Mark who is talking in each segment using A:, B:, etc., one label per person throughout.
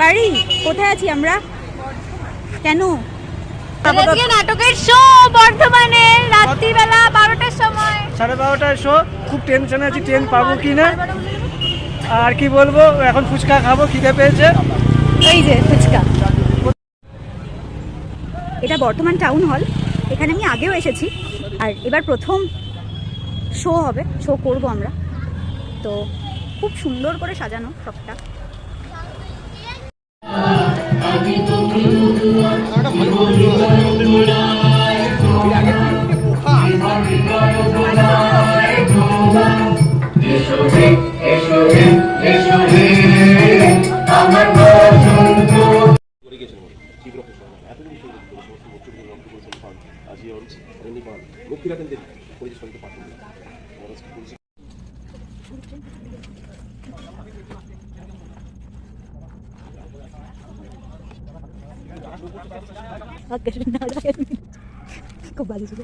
A: পারি। কোথায় আছি আমরা? কেন?
B: আজকে নাটকের শো বর্ধমানে রাত্রিবেলা 12টার সময়,
C: 12:30টায় শো। খুব টেনশনে আছি, ট্রেন পাবো কি না। আর কি বলবো, এখন ফুচকা খাবো, খিদে পেয়েছে।
A: এই যে ফুচকা। এটা বর্ধমান টাউন হল, এখানে আমি আগেও এসেছি, আর এবার প্রথম শো হবে, শো করব আমরা। তো খুব সুন্দর করে সাজানো সবটা। খুব ভালো ছিল।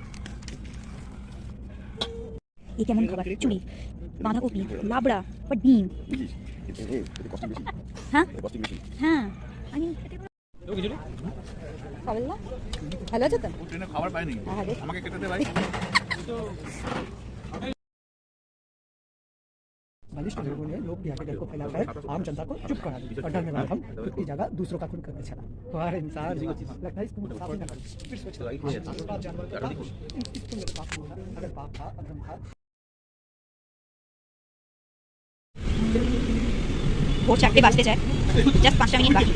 A: এই কেমন খাবার? চুড়ি, বাঁধাকপি, লাবড়া, বা ডিম। হ্যাঁ হ্যাঁ, আমি খাবেন না? ভালো আছে তো?
D: খাবার পাইনি, আমাকে খেতে দে ভাই।
C: बलिष्ठ लोगों ने लोक के डर को फैलाकर आम जनता को चुप करा दिया और डर में हम खुद की जगह दूसरों का खून करने चला। तो हर इंसान लगता है इसको साफ ना करो। फिर सोचता है जानवर का मेरे पास अगर पाप था अधर्म था।
A: ভোর 4টে বাজতে যায়, জাস্ট 5টা মিনিট বাকি।